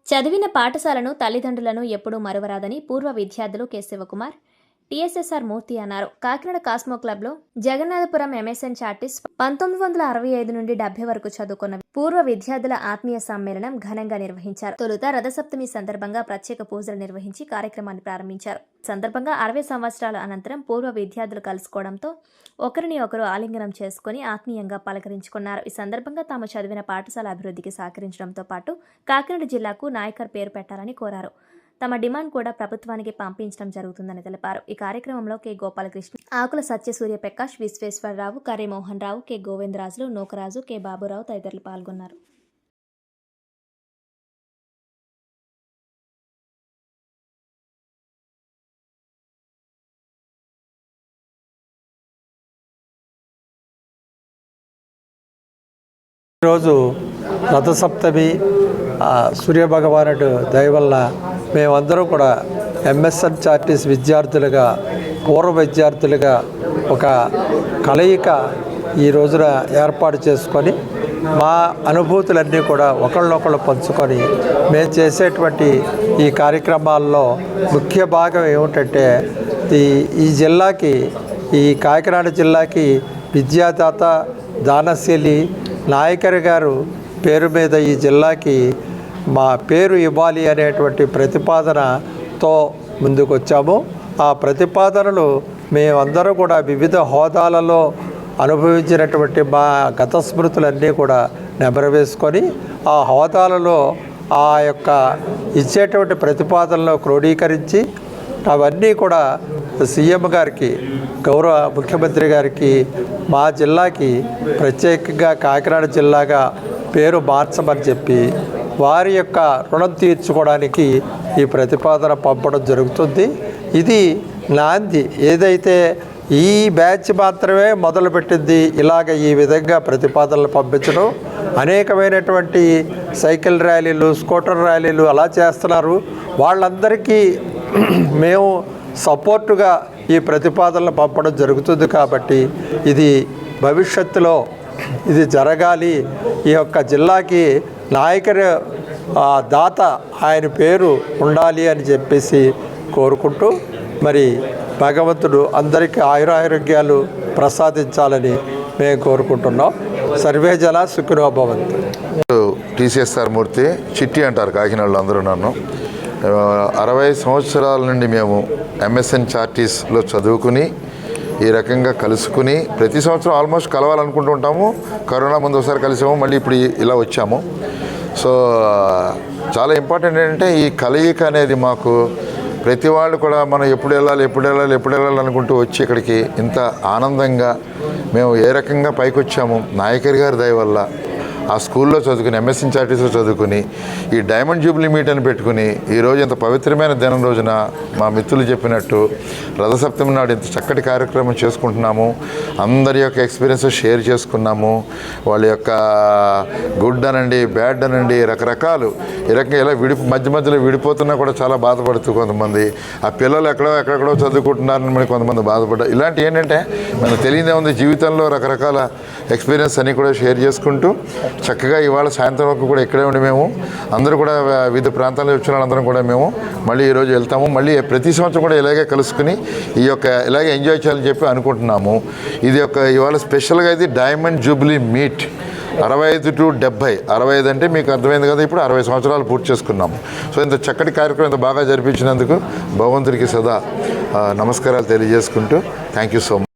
చదివిన పాఠశాలను తల్లిదండ్రులను ఎప్పుడూ మరువరాదని పూర్వ విద్యార్థులు కె శివకుమార్, టీఎస్ఎస్ఆర్ మూర్తి అన్నారు. కాకినాడ కాస్మో క్లబ్లో జగన్నాథపురం ఎంఎస్ఎన్ చార్టిస్ట్ 1965 నుండి 70 వరకు చదువుకున్న పూర్వ విద్యార్థుల ఆత్మీయ సమ్మేళనం ఘనంగా నిర్వహించారు. తొలుత రథసప్తమి సందర్భంగా ప్రత్యేక పూజలు నిర్వహించి కార్యక్రమాన్ని ప్రారంభించారు. సందర్భంగా 60 సంవత్సరాల అనంతరం పూర్వ విద్యార్థులు కలుసుకోవడంతో ఒకరిని ఒకరు ఆలింగనం చేసుకుని ఆత్మీయంగా పలకరించుకున్నారు. ఈ సందర్భంగా తాము చదివిన పాఠశాల అభివృద్ధికి సహకరించడంతో పాటు కాకినాడ జిల్లాకు నాయకర్ పేరు పెట్టాలని కోరారు. తమ డిమాండ్ కూడా ప్రభుత్వానికి పంపించడం జరుగుతుందని తెలిపారు. ఈ కార్యక్రమంలో కె గోపాలకృష్ణ, ఆకుల Satyasurya Prakash, Visweswara Rao, curry Mohan Rao, K Govindarajulu, Nookaraju, K Baburao తదితరులు పాల్గొన్నారు. ఈరోజు రథసప్తమి సూర్యభగవానుడు దయ వల్ల మేమందరం కూడా ఎంఎస్ఎన్ చార్టీస్ విద్యార్థులుగా, పూర్వ విద్యార్థులుగా ఒక కలయిక ఈ రోజున ఏర్పాటు చేసుకొని మా అనుభూతులన్నీ కూడా ఒకళ్ళనొకళ్ళు పంచుకొని మేము చేసేటువంటి ఈ కార్యక్రమాల్లో ముఖ్య భాగం ఏమిటంటే ఈ జిల్లాకి, ఈ కాకినాడ జిల్లాకి విద్యాదాత, దానశీలి నాయకర్ గారు పేరు మీద ఈ జిల్లాకి మా పేరు ఇవ్వాలి అనేటువంటి ప్రతిపాదనతో ముందుకు వచ్చాము. ఆ ప్రతిపాదనలు మేమందరం కూడా వివిధ హోదాలలో అనుభవించినటువంటి మా గత స్మృతులన్నీ కూడా నెమరవేసుకొని ఆ హోదాలలో ఆ యొక్క ఇచ్చేటువంటి ప్రతిపాదనలో క్రోడీకరించి అవన్నీ కూడా సీఎం గారికి, గౌరవ ముఖ్యమంత్రి గారికి మా జిల్లాకి ప్రత్యేకంగా కాకినాడ జిల్లాగా పేరు మార్చమని చెప్పి వారి యొక్క రుణం తీర్చుకోవడానికి ఈ ప్రతిపాదన పంపడం జరుగుతుంది. ఇది నాంది. ఏదైతే ఈ బ్యాచ్ మాత్రమే మొదలుపెట్టింది ఇలాగ ఈ విధంగా ప్రతిపాదనలు పంపించడం. అనేకమైనటువంటి సైకిల్ ర్యాలీలు, స్కూటర్ ర్యాలీలు అలా చేస్తున్నారు. వాళ్ళందరికీ మేము సపోర్టుగా ఈ ప్రతిపాదనలు పంపడం జరుగుతుంది. కాబట్టి ఇది భవిష్యత్తులో ఇది జరగాలి. ఈ యొక్క జిల్లాకి నాయకరు దాత ఆయన పేరు ఉండాలి అని చెప్పేసి కోరుకుంటూ, మరి భగవంతుడు అందరికీ ఆయురారోగ్యాలు ప్రసాదించాలని మేము కోరుకుంటున్నాం. సర్వే జన సుఖినో భవంతు. టీఎస్ఎస్ఆర్ మూర్తి, చిట్టి అంటారు కాకినాడలో అందరూ నన్ను. 60 సంవత్సరాల నుండి మేము ఎంఎస్ఎన్ చార్టీస్లో చదువుకుని ఈ రకంగా కలుసుకుని ప్రతి సంవత్సరం ఆల్మోస్ట్ కలవాలనుకుంటూ ఉంటాము. కరోనా ముందు ఒకసారి కలిసాము, మళ్ళీ ఇప్పుడు ఇలా వచ్చాము. సో చాలా ఇంపార్టెంట్ ఏంటంటే ఈ కలయిక అనేది మాకు ప్రతి వాళ్ళు కూడా మనం ఎప్పుడు వెళ్ళాలి అనుకుంటూ వచ్చి ఇక్కడికి ఇంత ఆనందంగా మేము ఏ రకంగా పైకి వచ్చాము నాయకర్ గారి దయ వల్ల. ఆ స్కూల్లో చదువుకుని, ఎంఎస్ఎన్ చార్టీస్లో చదువుకుని ఈ డైమండ్ జూబ్లీ మీట్ అని పెట్టుకుని ఈరోజు ఇంత పవిత్రమైన దినం రోజున మా మిత్రులు చెప్పినట్టు రథసప్తమి నాడు ఇంత చక్కటి కార్యక్రమం చేసుకుంటున్నాము. అందరి యొక్క ఎక్స్పీరియన్స్ షేర్ చేసుకున్నాము. వాళ్ళ యొక్క గుడ్ అనండి, బ్యాడ్ అనండి, రకరకాలు ఈ రకంగా ఇలా మధ్యలో విడిపోతున్నా కూడా చాలా బాధపడుతూ కొంతమంది, ఆ పిల్లలు ఎక్కడెక్కడో చదువుకుంటున్నారని మనకి కొంతమంది బాధపడ్డారు. ఇలాంటి ఏంటంటే మనకు తెలియదే ఉంది, జీవితంలో రకరకాల ఎక్స్పీరియన్స్ అన్నీ కూడా షేర్ చేసుకుంటూ చక్కగా ఇవాళ సాయంత్రం వరకు కూడా ఇక్కడే ఉండి మేము అందరూ కూడా వివిధ ప్రాంతాల్లో వచ్చిన వాళ్ళందరం కూడా మేము మళ్ళీ ఈరోజు వెళ్తాము. మళ్ళీ ప్రతి సంవత్సరం కూడా ఇలాగే కలుసుకుని ఈ యొక్క ఇలాగే ఎంజాయ్ చేయాలని చెప్పి అనుకుంటున్నాము. ఇది ఇవాళ స్పెషల్గా ఇది డైమండ్ జూబ్లీ మీట్ 65 to 70. 65 అంటే మీకు అర్థమైంది కదా, ఇప్పుడు 60 సంవత్సరాలు పూర్తి చేసుకున్నాము. సో ఇంత చక్కటి కార్యక్రమం ఇంత బాగా జరిపించినందుకు భగవంతుడికి సదా నమస్కారాలు తెలియజేసుకుంటూ థ్యాంక్ యూ సో మచ్.